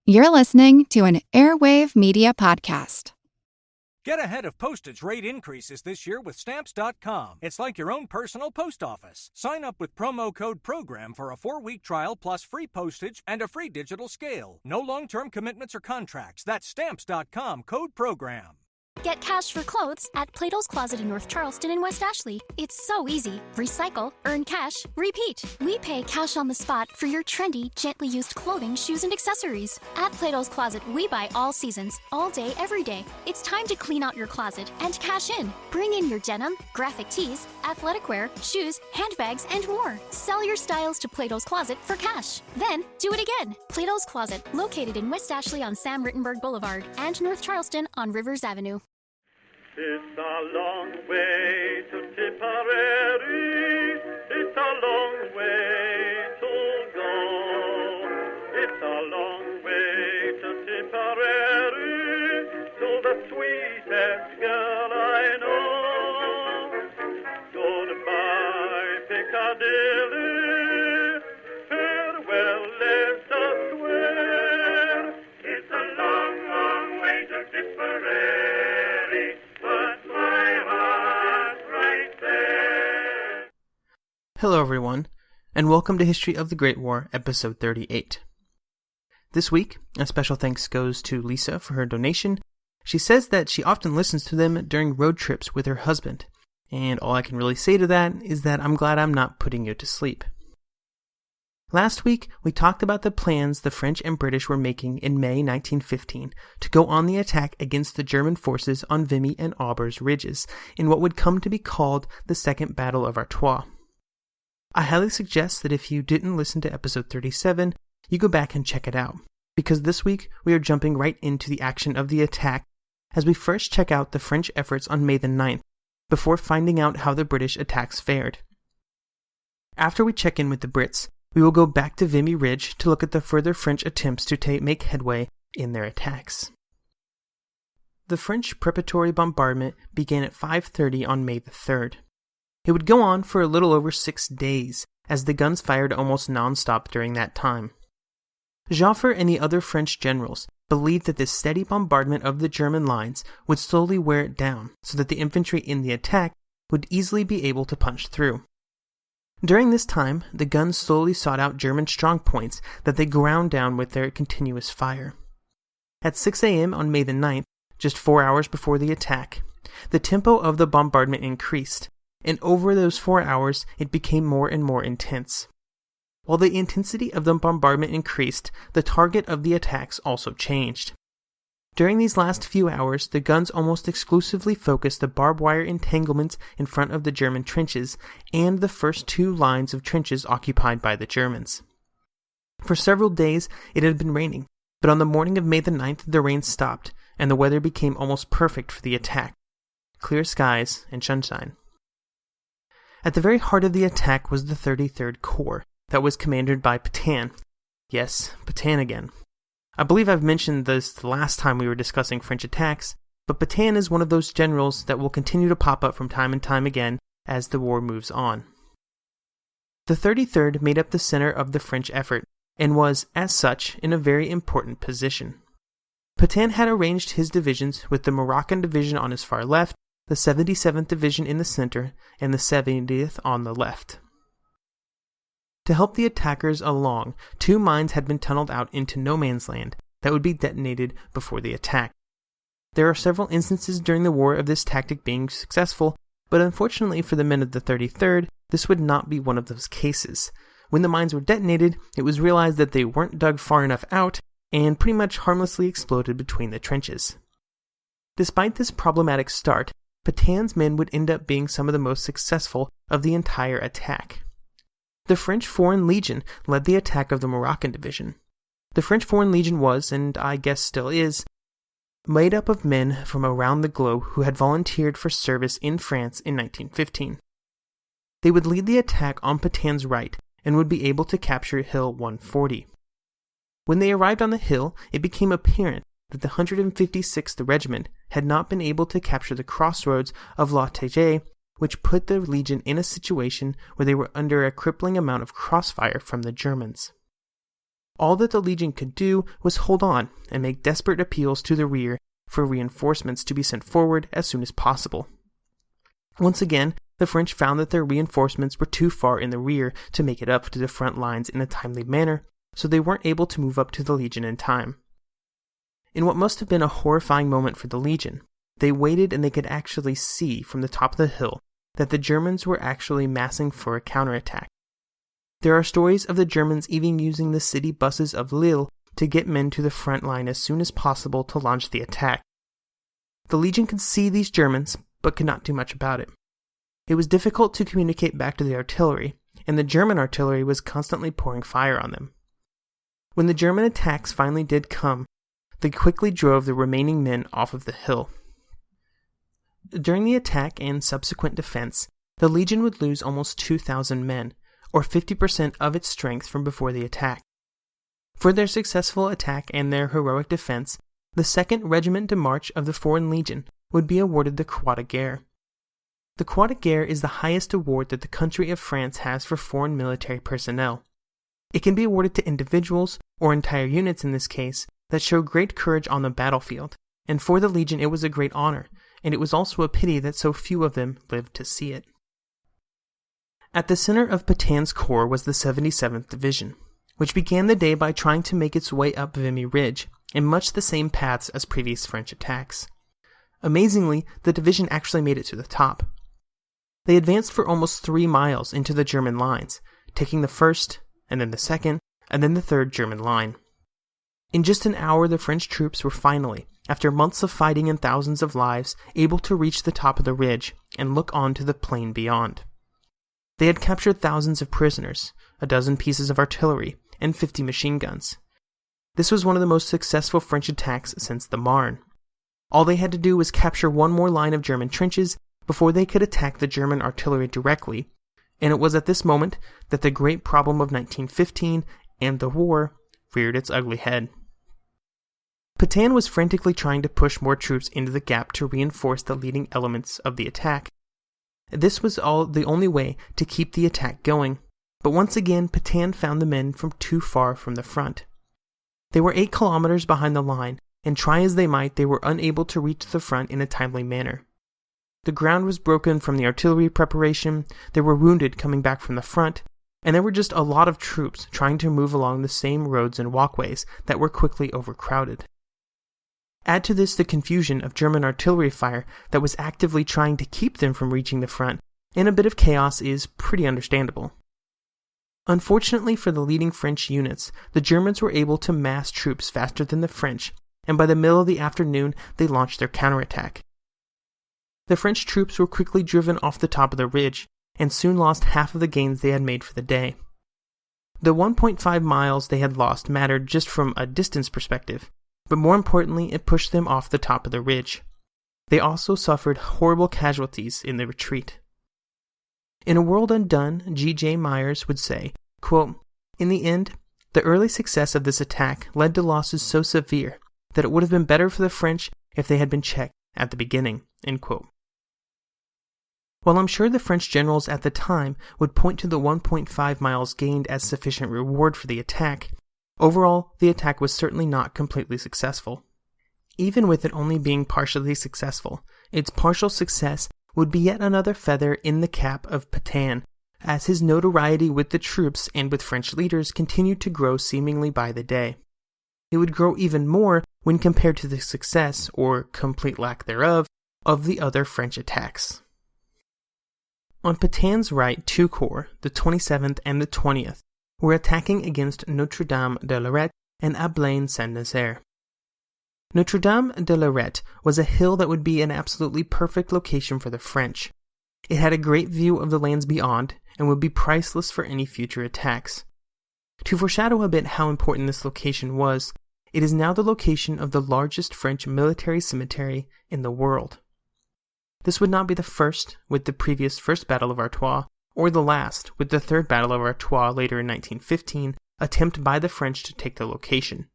You're listening to an Airwave Media Podcast. Get ahead of postage rate increases this year with Stamps.com. It's like your own personal post office. Sign up with promo code PROGRAM for a 4-week trial plus free postage and a free digital scale. No long-term commitments or contracts. That's Stamps.com, code PROGRAM. Get cash for clothes at Plato's Closet in North Charleston and West Ashley. It's so easy. Recycle, earn cash, repeat. We pay cash on the spot for your trendy, gently used clothing, shoes, and accessories. At Plato's Closet, we buy all seasons, all day, every day. It's time to clean out your closet and cash in. Bring in your denim, graphic tees, athletic wear, shoes, handbags, and more. Sell your styles to Plato's Closet for cash. Then, do it again. Plato's Closet, located in West Ashley on Sam Rittenberg Boulevard and North Charleston on Rivers Avenue. It's a long way to Tipperary, it's a long way to go. It's a long way to Tipperary, to the sweetest girl I know. Goodbye, Piccadilly, farewell, Leicester Square. It's a long, long way to Tipperary. Hello everyone, and welcome to History of the Great War, episode 38. This week, a special thanks goes to Lisa for her donation. She says that she often listens to them during road trips with her husband, and all I can really say to that is that I'm glad I'm not putting you to sleep. Last week, we talked about the plans the French and British were making in May 1915 to go on the attack against the German forces on Vimy and Aubers ridges in what would come to be called the Second Battle of Artois. I highly suggest that if you didn't listen to episode 37, you go back and check it out, because this week we are jumping right into the action of the attack as we first check out the French efforts on May the 9th, before finding out how the British attacks fared. After we check in with the Brits, we will go back to Vimy Ridge to look at the further French attempts to make headway in their attacks. The French preparatory bombardment began at 5:30 on May the 3rd. It would go on for a little over 6 days, as the guns fired almost non-stop during that time. Joffre and the other French generals believed that this steady bombardment of the German lines would slowly wear it down, so that the infantry in the attack would easily be able to punch through. During this time, the guns slowly sought out German strongpoints that they ground down with their continuous fire. At 6 a.m. on May the 9th, just 4 hours before the attack, the tempo of the bombardment increased, and over those 4 hours, it became more and more intense. While the intensity of the bombardment increased, the target of the attacks also changed. During these last few hours, the guns almost exclusively focused the barbed wire entanglements in front of the German trenches and the first 2 lines of trenches occupied by the Germans. For several days, it had been raining, but on the morning of May the 9th, the rain stopped, and the weather became almost perfect for the attack. Clear skies and sunshine. At the very heart of the attack was the 33rd Corps, that was commanded by Pétain. Yes, Pétain again. I believe I've mentioned this the last time we were discussing French attacks, but Pétain is one of those generals that will continue to pop up from time and time again as the war moves on. The 33rd made up the center of the French effort, and was, as such, in a very important position. Pétain had arranged his divisions with the Moroccan division on his far left, the 77th Division in the center, and the 70th on the left. To help the attackers along, 2 mines had been tunneled out into no man's land that would be detonated before the attack. There are several instances during the war of this tactic being successful, but unfortunately for the men of the 33rd, this would not be one of those cases. When the mines were detonated, it was realized that they weren't dug far enough out, and pretty much harmlessly exploded between the trenches. Despite this problematic start, Pétain's men would end up being some of the most successful of the entire attack. The French Foreign Legion led the attack of the Moroccan division. The French Foreign Legion was, and I guess still is, made up of men from around the globe who had volunteered for service in France in 1915. They would lead the attack on Pétain's right and would be able to capture Hill 140. When they arrived on the hill, it became apparent that the 156th Regiment had not been able to capture the crossroads of La Teje, which put the Legion in a situation where they were under a crippling amount of crossfire from the Germans. All that the Legion could do was hold on and make desperate appeals to the rear for reinforcements to be sent forward as soon as possible. Once again, the French found that their reinforcements were too far in the rear to make it up to the front lines in a timely manner, so they weren't able to move up to the Legion in time. In what must have been a horrifying moment for the Legion, they waited and they could actually see from the top of the hill that the Germans were actually massing for a counterattack. There are stories of the Germans even using the city buses of Lille to get men to the front line as soon as possible to launch the attack. The Legion could see these Germans, but could not do much about it. It was difficult to communicate back to the artillery, and the German artillery was constantly pouring fire on them. When the German attacks finally did come, they quickly drove the remaining men off of the hill. During the attack and subsequent defense, the Legion would lose almost 2,000 men, or 50% of its strength from before the attack. For their successful attack and their heroic defense, the 2nd Regiment de Marche of the Foreign Legion would be awarded the Croix de Guerre. The Croix de Guerre is the highest award that the country of France has for foreign military personnel. It can be awarded to individuals, or entire units in this case, that show great courage on the battlefield, and for the Legion it was a great honor, and it was also a pity that so few of them lived to see it. At the center of Petain's corps was the 77th Division, which began the day by trying to make its way up Vimy Ridge, in much the same paths as previous French attacks. Amazingly, the division actually made it to the top. They advanced for almost 3 miles into the German lines, taking the 1st, and then the 2nd, and then the 3rd German line. In just an hour, the French troops were finally, after months of fighting and thousands of lives, able to reach the top of the ridge and look on to the plain beyond. They had captured thousands of prisoners, a dozen pieces of artillery, and 50 machine guns. This was one of the most successful French attacks since the Marne. All they had to do was capture one more line of German trenches before they could attack the German artillery directly, and it was at this moment that the great problem of 1915 and the war reared its ugly head. Pétain was frantically trying to push more troops into the gap to reinforce the leading elements of the attack. This was the only way to keep the attack going, but once again Pétain found the men from too far from the front. They were 8 kilometers behind the line, and try as they might, they were unable to reach the front in a timely manner. The ground was broken from the artillery preparation, there were wounded coming back from the front, and there were just a lot of troops trying to move along the same roads and walkways that were quickly overcrowded. Add to this the confusion of German artillery fire that was actively trying to keep them from reaching the front, and a bit of chaos is pretty understandable. Unfortunately for the leading French units, the Germans were able to mass troops faster than the French, and by the middle of the afternoon they launched their counterattack. The French troops were quickly driven off the top of the ridge, and soon lost half of the gains they had made for the day. The 1.5 miles they had lost mattered just from a distance perspective, but more importantly it pushed them off the top of the ridge. They also suffered horrible casualties in the retreat. In A World Undone, G.J. Myers would say, quote, "In the end, the early success of this attack led to losses so severe that it would have been better for the French if they had been checked at the beginning." End quote. While I'm sure the French generals at the time would point to the 1.5 miles gained as sufficient reward for the attack, overall the attack was certainly not completely successful. Even with it only being partially successful, its partial success would be yet another feather in the cap of Pétain, as his notoriety with the troops and with French leaders continued to grow seemingly by the day. It would grow even more when compared to the success, or complete lack thereof, of the other French attacks. On Pétain's right, 2 corps, the 27th and the 20th, were attacking against Notre-Dame de Lorette and Ablain-Saint-Nazaire. Notre-Dame de Lorette was a hill that would be an absolutely perfect location for the French. It had a great view of the lands beyond, and would be priceless for any future attacks. To foreshadow a bit how important this location was, it is now the location of the largest French military cemetery in the world. This would not be the first, with the previous First Battle of Artois, or the last, with the Third Battle of Artois later in 1915, attempt by the French to take the location.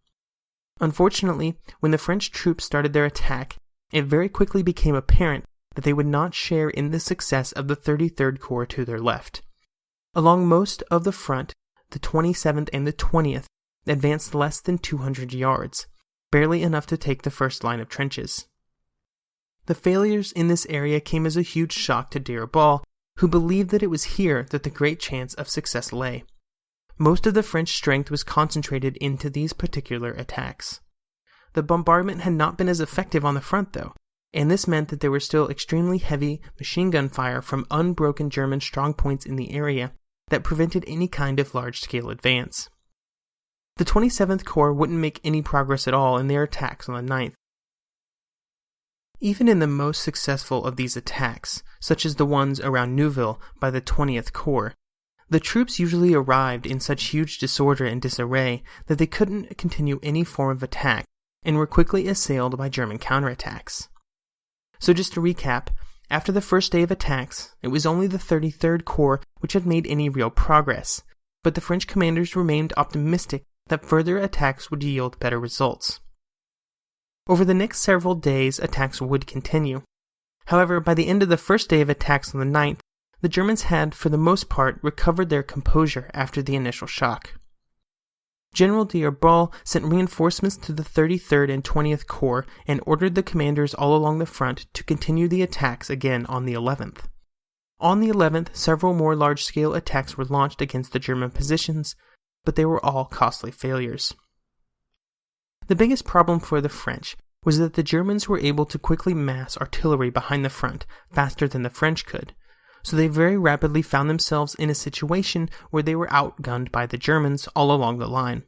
Unfortunately, when the French troops started their attack, it very quickly became apparent that they would not share in the success of the 33rd Corps to their left. Along most of the front, the 27th and the 20th advanced less than 200 yards, barely enough to take the first line of trenches. The failures in this area came as a huge shock to D'Urban, who believed that it was here that the great chance of success lay. Most of the French strength was concentrated into these particular attacks. The bombardment had not been as effective on the front, though, and this meant that there was still extremely heavy machine gun fire from unbroken German strongpoints in the area that prevented any kind of large-scale advance. The 27th Corps wouldn't make any progress at all in their attacks on the 9th. Even in the most successful of these attacks, such as the ones around Neuville by the 20th Corps, the troops usually arrived in such huge disorder and disarray that they couldn't continue any form of attack and were quickly assailed by German counterattacks. So just to recap, after the first day of attacks, it was only the 33rd Corps which had made any real progress, but the French commanders remained optimistic that further attacks would yield better results. Over the next several days, attacks would continue. However, by the end of the first day of attacks on the 9th, the Germans had, for the most part, recovered their composure after the initial shock. General D'Urban sent reinforcements to the 33rd and 20th Corps and ordered the commanders all along the front to continue the attacks again on the 11th. On the 11th, several more large-scale attacks were launched against the German positions, but they were all costly failures. The biggest problem for the French was that the Germans were able to quickly mass artillery behind the front faster than the French could, so they very rapidly found themselves in a situation where they were outgunned by the Germans all along the line.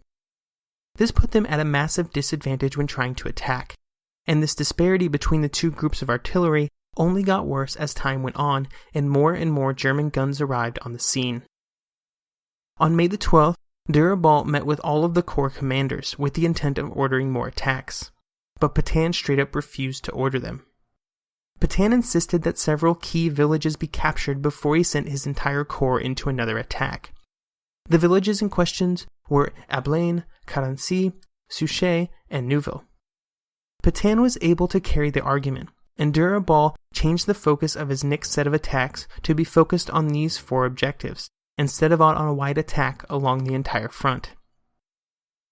This put them at a massive disadvantage when trying to attack, and this disparity between the two groups of artillery only got worse as time went on and more German guns arrived on the scene. On May the 12th, D'Urban met with all of the Corps commanders with the intent of ordering more attacks, but Pétain straight up refused to order them. Pétain insisted that several key villages be captured before he sent his entire corps into another attack. The villages in question were Ablain, Carency, Souchez, and Neuville. Pétain was able to carry the argument, and D'Urban changed the focus of his next set of attacks to be focused on these four objectives, instead of on a wide attack along the entire front.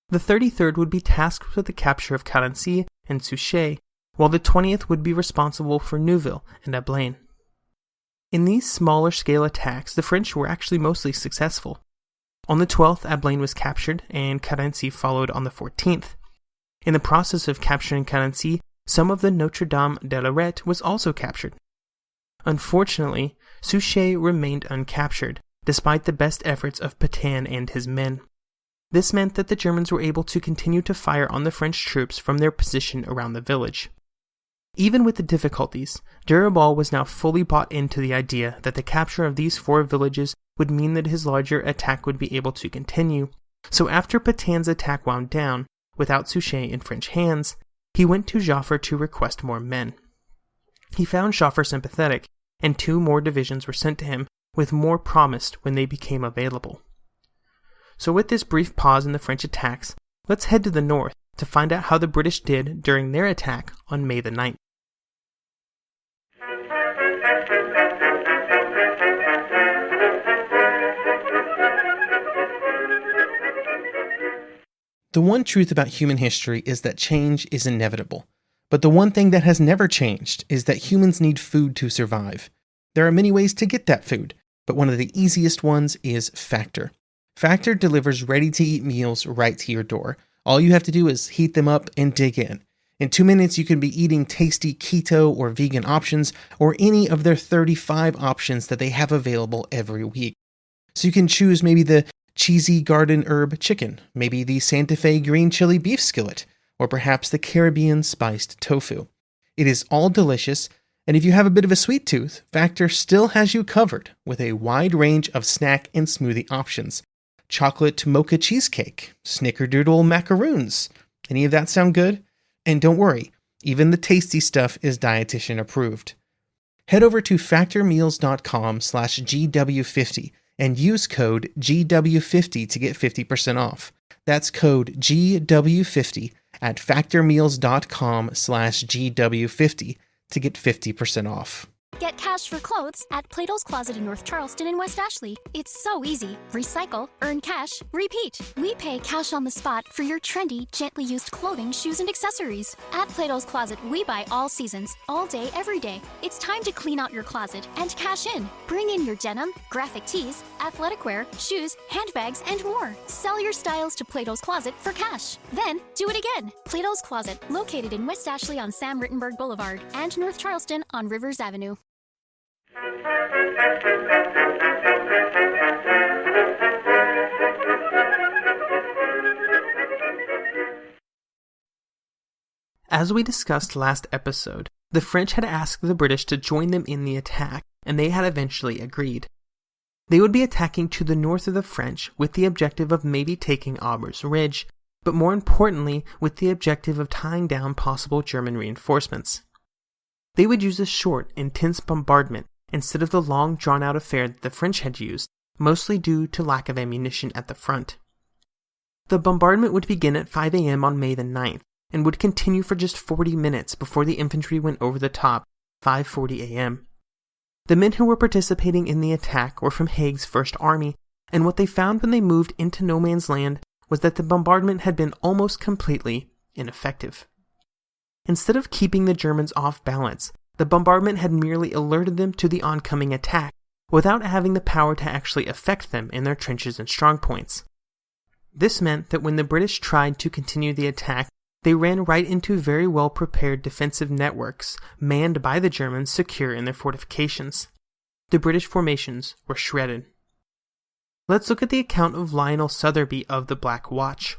The 33rd would be tasked with the capture of Carency and Souchez, while the 20th would be responsible for Neuville and Ablain. In these smaller scale attacks, the French were actually mostly successful. On the 12th, Ablain was captured, and Carency followed on the 14th. In the process of capturing Carency, some of the Notre Dame de Lorette was also captured. Unfortunately, Souchez remained uncaptured, despite the best efforts of Pétain and his men. This meant that the Germans were able to continue to fire on the French troops from their position around the village. Even with the difficulties, D'Urban was now fully bought into the idea that the capture of these four villages would mean that his larger attack would be able to continue, so after Pétain's attack wound down, without Souchez in French hands, he went to Joffre to request more men. He found Joffre sympathetic, and 2 more divisions were sent to him, with more promised when they became available. So with this brief pause in the French attacks, let's head to the north to find out how the British did during their attack on May the 9th. The one truth about human history is that change is inevitable. But the one thing that has never changed is that humans need food to survive. There are many ways to get that food, but one of the easiest ones is Factor. Factor delivers ready-to-eat meals right to your door. All you have to do is heat them up and dig in. In 2 minutes, you can be eating tasty keto or vegan options, or any of their 35 options that they have available every week. So you can choose maybe the cheesy garden herb chicken, maybe the Santa Fe green chili beef skillet, or perhaps the Caribbean spiced tofu. It is all delicious, and if you have a bit of a sweet tooth, Factor still has you covered with a wide range of snack and smoothie options. Chocolate mocha cheesecake, snickerdoodle macaroons. Any of that sound good? And don't worry, even the tasty stuff is dietitian approved. Head over to factormeals.com/GW50 and use code GW50 to get 50% off. That's code GW50 at factormeals.com/GW50 to get 50% off. Get cash for clothes at Plato's Closet in North Charleston and West Ashley. It's so easy. Recycle, earn cash, repeat. We pay cash on the spot for your trendy, gently used clothing, shoes, and accessories. At Plato's Closet, we buy all seasons, all day, every day. It's time to clean out your closet and cash in. Bring in your denim, graphic tees, athletic wear, shoes, handbags, and more. Sell your styles to Plato's Closet for cash. Then, do it again. Plato's Closet, located in West Ashley on Sam Rittenberg Boulevard and North Charleston on Rivers Avenue. As we discussed last episode, the French had asked the British to join them in the attack, and they had eventually agreed. They would be attacking to the north of the French with the objective of maybe taking Aubers Ridge, but more importantly with the objective of tying down possible German reinforcements. They would use a short, intense bombardment instead of the long, drawn-out affair that the French had used, mostly due to lack of ammunition at the front. The bombardment would begin at 5 a.m. on May the 9th, and would continue for just 40 minutes before the infantry went over the top, 5:40 a.m. The men who were participating in the attack were from Haig's First Army, and what they found when they moved into no man's land was that the bombardment had been almost completely ineffective. Instead of keeping the Germans off balance, the bombardment had merely alerted them to the oncoming attack, without having the power to actually affect them in their trenches and strongpoints. This meant that when the British tried to continue the attack, they ran right into very well-prepared defensive networks, manned by the Germans secure in their fortifications. The British formations were shredded. Let's look at the account of Lionel Sotheby of the Black Watch.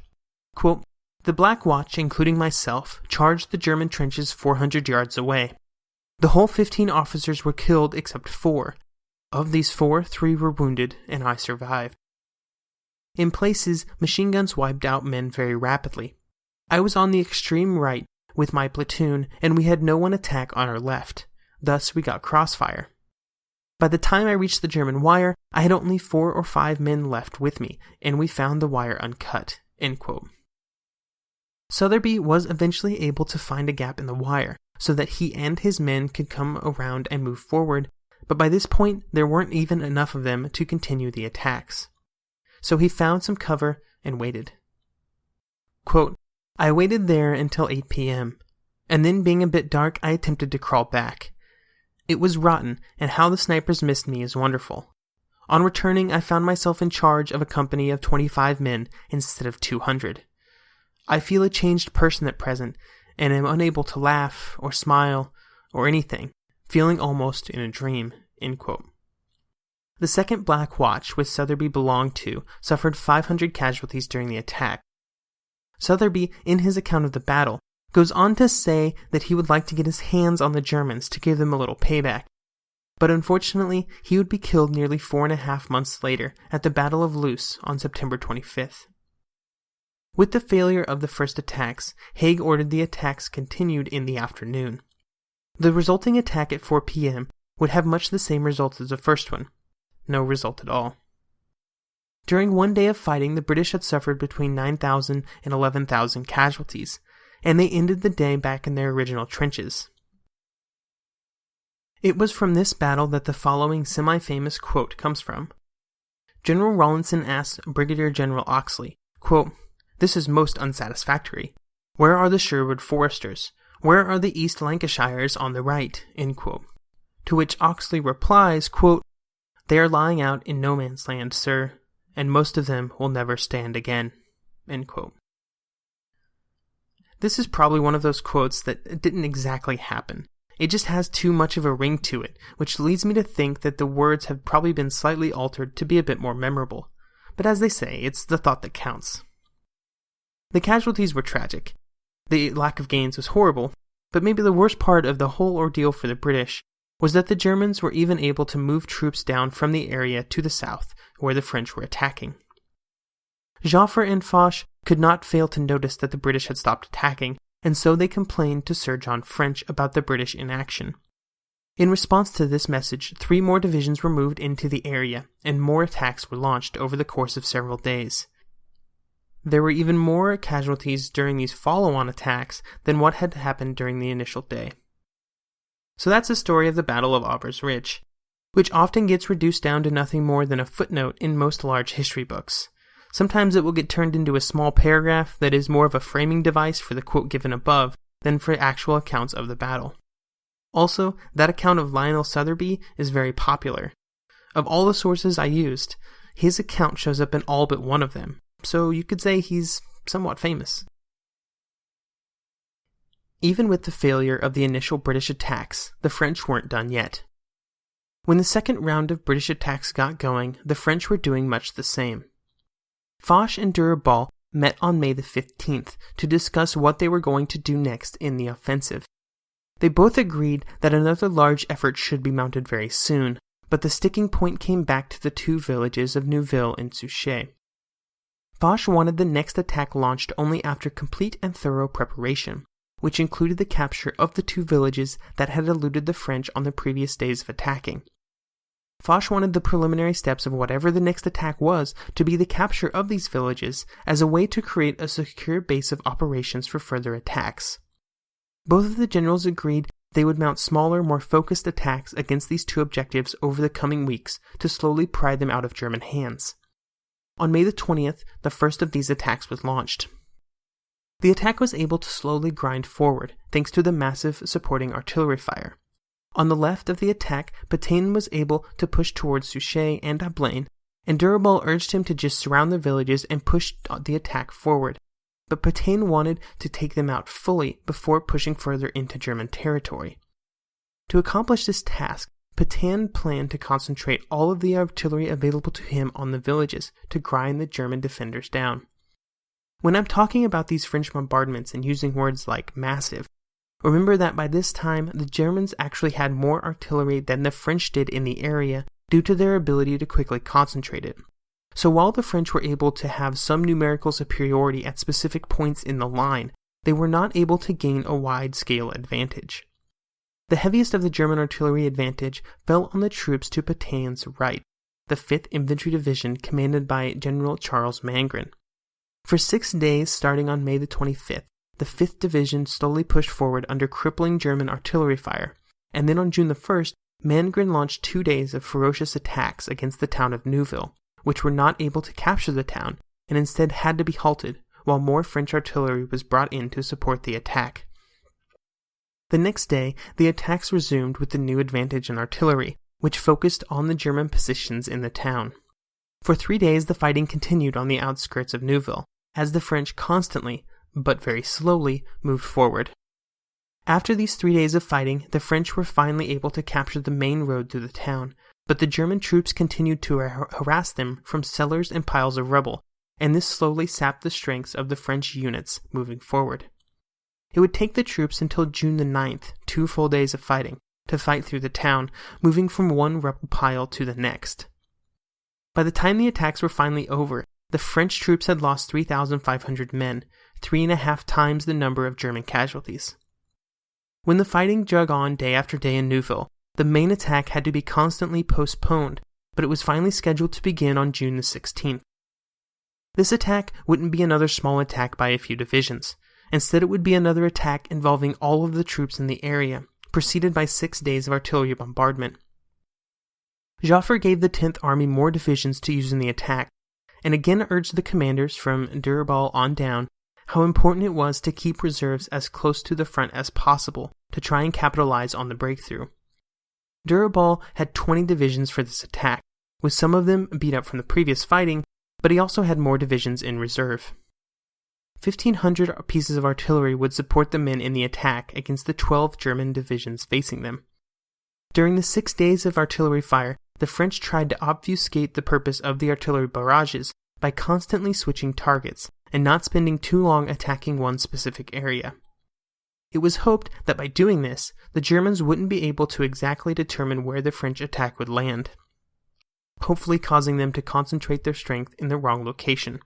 Quote, "The Black Watch, including myself, charged the German trenches 400 yards away. The whole 15 officers were killed except 4. Of these 4, 3 were wounded, and I survived. In places, machine guns wiped out men very rapidly. I was on the extreme right with my platoon, and we had no one attack on our left. Thus, we got crossfire. By the time I reached the German wire, I had only 4 or 5 men left with me, and we found the wire uncut." End quote. Sotheby was eventually able to find a gap in the wire, so that he and his men could come around and move forward, but by this point there weren't even enough of them to continue the attacks. So he found some cover and waited. Quote, "I waited there until 8 p.m., and then being a bit dark I attempted to crawl back. It was rotten, and how the snipers missed me is wonderful. On returning I found myself in charge of a company of 25 men instead of 200. I feel a changed person at present, and am unable to laugh, or smile, or anything, feeling almost in a dream." End quote. The Second Black Watch, which Sotheby belonged to, suffered 500 casualties during the attack. Sotheby, in his account of the battle, goes on to say that he would like to get his hands on the Germans to give them a little payback, but unfortunately he would be killed nearly 4.5 months later at the Battle of Loos on September 25th. With the failure of the first attacks, Haig ordered the attacks continued in the afternoon. The resulting attack at 4 p.m. would have much the same result as the first one. No result at all. During one day of fighting, the British had suffered between 9,000 and 11,000 casualties, and they ended the day back in their original trenches. It was from this battle that the following semi-famous quote comes from. General Rawlinson asked Brigadier General Oxley, quote, "This is most unsatisfactory. Where are the Sherwood Foresters? Where are the East Lancashires on the right?" End quote. To which Oxley replies, quote, "They are lying out in no man's land, sir, and most of them will never stand again." End quote. This is probably one of those quotes that didn't exactly happen. It just has too much of a ring to it, which leads me to think that the words have probably been slightly altered to be a bit more memorable. But as they say, it's the thought that counts. The casualties were tragic. The lack of gains was horrible, but maybe the worst part of the whole ordeal for the British was that the Germans were even able to move troops down from the area to the south, where the French were attacking. Joffre and Foch could not fail to notice that the British had stopped attacking, and so they complained to Sir John French about the British inaction. In response to this message, 3 more divisions were moved into the area, and more attacks were launched over the course of several days. There were even more casualties during these follow-on attacks than what had happened during the initial day. So that's the story of the Battle of Aubers Ridge, which often gets reduced down to nothing more than a footnote in most large history books. Sometimes it will get turned into a small paragraph that is more of a framing device for the quote given above than for actual accounts of the battle. Also, that account of Lionel Sotheby is very popular. Of all the sources I used, his account shows up in all but one of them, so you could say he's somewhat famous. Even with the failure of the initial British attacks, the French weren't done yet. When the second round of British attacks got going, the French were doing much the same. Foch and Durabal met on May the 15th to discuss what they were going to do next in the offensive. They both agreed that another large effort should be mounted very soon, but the sticking point came back to the two villages of Neuville and Souchez. Foch wanted the next attack launched only after complete and thorough preparation, which included the capture of the two villages that had eluded the French on the previous days of attacking. Foch wanted the preliminary steps of whatever the next attack was to be the capture of these villages as a way to create a secure base of operations for further attacks. Both of the generals agreed they would mount smaller, more focused attacks against these two objectives over the coming weeks to slowly pry them out of German hands. On May the 20th, the first of these attacks was launched. The attack was able to slowly grind forward, thanks to the massive supporting artillery fire. On the left of the attack, Pétain was able to push towards Souchez and Ablain, and Durabal urged him to just surround the villages and push the attack forward. But Pétain wanted to take them out fully before pushing further into German territory. To accomplish this task, Pétain planned to concentrate all of the artillery available to him on the villages to grind the German defenders down. When I'm talking about these French bombardments and using words like massive, remember that by this time the Germans actually had more artillery than the French did in the area due to their ability to quickly concentrate it. So while the French were able to have some numerical superiority at specific points in the line, they were not able to gain a wide-scale advantage. The heaviest of the German artillery advantage fell on the troops to Pétain's right, the 5th Infantry Division commanded by General Charles Mangren. For 6 days starting on May the 25th, the 5th Division slowly pushed forward under crippling German artillery fire, and then on June the 1st, Mangren launched 2 days of ferocious attacks against the town of Neuville, which were not able to capture the town and instead had to be halted while more French artillery was brought in to support the attack. The next day, the attacks resumed with the new advantage in artillery, which focused on the German positions in the town. For 3 days the fighting continued on the outskirts of Neuville, as the French constantly, but very slowly, moved forward. After these 3 days of fighting, the French were finally able to capture the main road through the town, but the German troops continued to harass them from cellars and piles of rubble, and this slowly sapped the strengths of the French units moving forward. It would take the troops until June the 9th, 2 full days of fighting, to fight through the town, moving from one rubble pile to the next. By the time the attacks were finally over, the French troops had lost 3,500 men, 3.5 times the number of German casualties. When the fighting dragged on day after day in Neuville, the main attack had to be constantly postponed, but it was finally scheduled to begin on June the 16th. This attack wouldn't be another small attack by a few divisions. Instead, it would be another attack involving all of the troops in the area, preceded by 6 days of artillery bombardment. Joffre gave the 10th Army more divisions to use in the attack, and again urged the commanders from Durabal on down how important it was to keep reserves as close to the front as possible to try and capitalize on the breakthrough. Durabal had 20 divisions for this attack, with some of them beat up from the previous fighting, but he also had more divisions in reserve. 1,500 pieces of artillery would support the men in the attack against the 12 German divisions facing them. During the 6 days of artillery fire, the French tried to obfuscate the purpose of the artillery barrages by constantly switching targets and not spending too long attacking one specific area. It was hoped that by doing this, the Germans wouldn't be able to exactly determine where the French attack would land, hopefully causing them to concentrate their strength in the wrong location.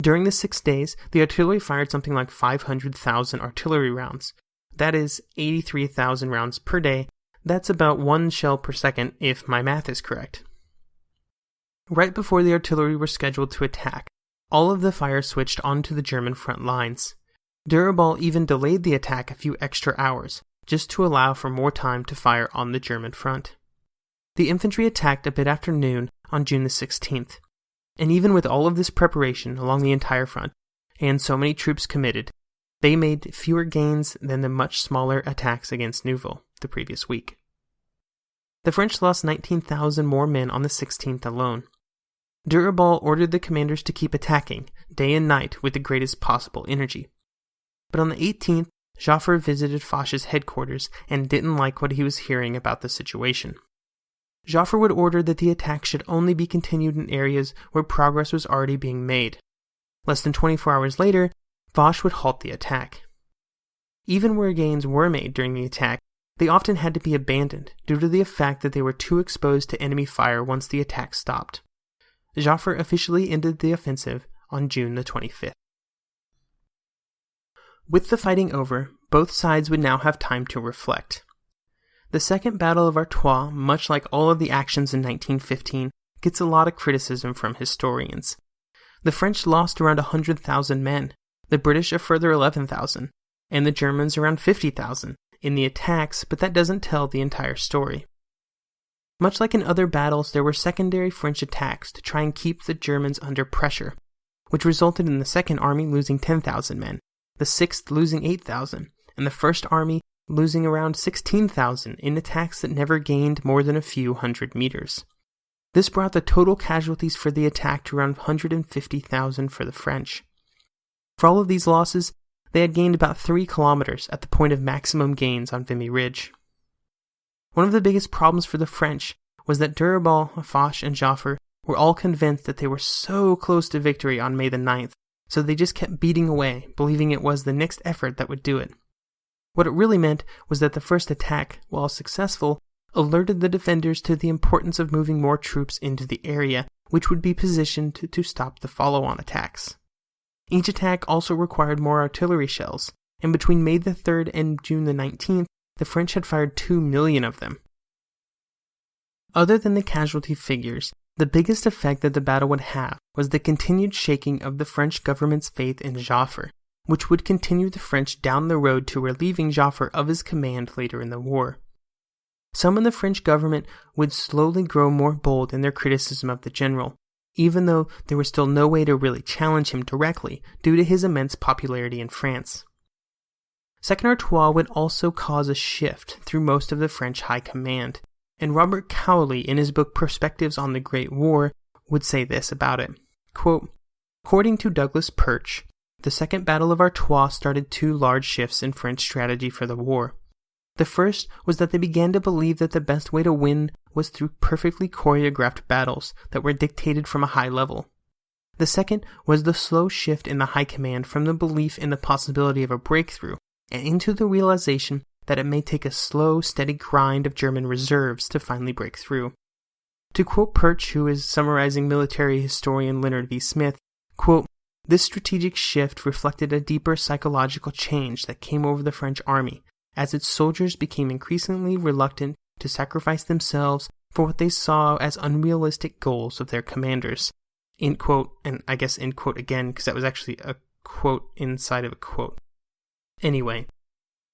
During the 6 days, the artillery fired something like 500,000 artillery rounds. That is 83,000 rounds per day. That's about 1 shell per second, if my math is correct. Right before the artillery were scheduled to attack, all of the fire switched onto the German front lines. Durabal even delayed the attack a few extra hours, just to allow for more time to fire on the German front. The infantry attacked a bit after noon on June the 16th, and even with all of this preparation along the entire front, and so many troops committed, they made fewer gains than the much smaller attacks against Neuville the previous week. The French lost 19,000 more men on the 16th alone. D'Urban ordered the commanders to keep attacking, day and night, with the greatest possible energy. But on the 18th, Joffre visited Foch's headquarters and didn't like what he was hearing about the situation. Joffre would order that the attack should only be continued in areas where progress was already being made. Less than 24 hours later, Foch would halt the attack. Even where gains were made during the attack, they often had to be abandoned due to the fact that they were too exposed to enemy fire once the attack stopped. Joffre officially ended the offensive on June the 25th. With the fighting over, both sides would now have time to reflect. The Second Battle of Artois, much like all of the actions in 1915, gets a lot of criticism from historians. The French lost around 100,000 men, the British a further 11,000, and the Germans around 50,000 in the attacks, but that doesn't tell the entire story. Much like in other battles, there were secondary French attacks to try and keep the Germans under pressure, which resulted in the Second Army losing 10,000 men, the Sixth losing 8,000, and the First Army losing around 16,000 in attacks that never gained more than a few hundred meters. This brought the total casualties for the attack to around 150,000 for the French. For all of these losses, they had gained about 3 kilometers at the point of maximum gains on Vimy Ridge. One of the biggest problems for the French was that D'Urban, Foch, and Joffre were all convinced that they were so close to victory on May the 9th, so they just kept beating away, believing it was the next effort that would do it. What it really meant was that the first attack, while successful, alerted the defenders to the importance of moving more troops into the area, which would be positioned to stop the follow-on attacks. Each attack also required more artillery shells, and between May the 3rd and June the 19th, the French had fired 2 million of them. Other than the casualty figures, the biggest effect that the battle would have was the continued shaking of the French government's faith in Joffre, which would continue the French down the road to relieving Joffre of his command later in the war. Some in the French government would slowly grow more bold in their criticism of the general, even though there was still no way to really challenge him directly due to his immense popularity in France. Second Artois would also cause a shift through most of the French high command, and Robert Cowley in his book Perspectives on the Great War would say this about it. Quote, according to Douglas Perch, the Second Battle of Artois started 2 large shifts in French strategy for the war. The first was that they began to believe that the best way to win was through perfectly choreographed battles that were dictated from a high level. The second was the slow shift in the high command from the belief in the possibility of a breakthrough and into the realization that it may take a slow, steady grind of German reserves to finally break through. To quote Perch, who is summarizing military historian Leonard V. Smith, quote, this strategic shift reflected a deeper psychological change that came over the French army, as its soldiers became increasingly reluctant to sacrifice themselves for what they saw as unrealistic goals of their commanders. End quote, and I guess end quote again, because that was actually a quote inside of a quote. Anyway,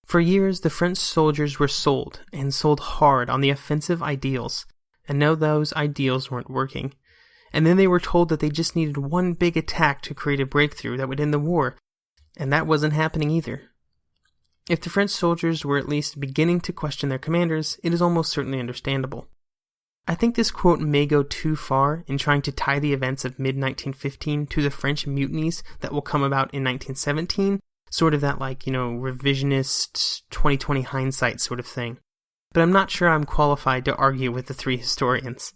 for years the French soldiers were sold, and sold hard on the offensive ideals, and now those ideals weren't working. And then they were told that they just needed one big attack to create a breakthrough that would end the war, and that wasn't happening either. If the French soldiers were at least beginning to question their commanders, it is almost certainly understandable. I think this quote may go too far in trying to tie the events of mid-1915 to the French mutinies that will come about in 1917, sort of that revisionist 2020 hindsight sort of thing. But I'm not sure I'm qualified to argue with the 3 historians.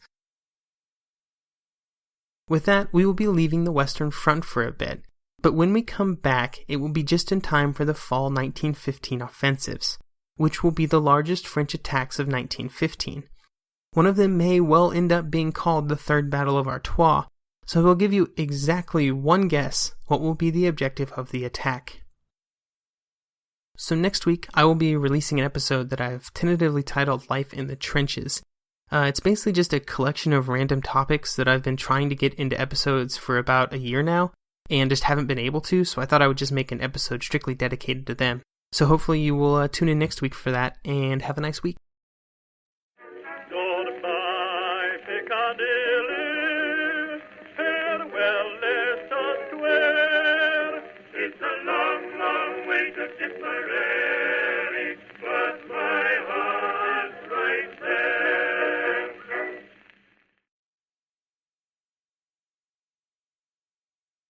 With that, we will be leaving the Western Front for a bit, but when we come back, it will be just in time for the fall 1915 offensives, which will be the largest French attacks of 1915. One of them may well end up being called the Third Battle of Artois, so we'll give you exactly one guess what will be the objective of the attack. So next week, I will be releasing an episode that I've tentatively titled Life in the Trenches. It's basically just a collection of random topics that I've been trying to get into episodes for about a year now, and just haven't been able to, so I thought I would just make an episode strictly dedicated to them. So hopefully you will tune in next week for that, and have a nice week. Goodbye, Piccadilly. Farewell, let us swear. It's a long, long way to Tipperary.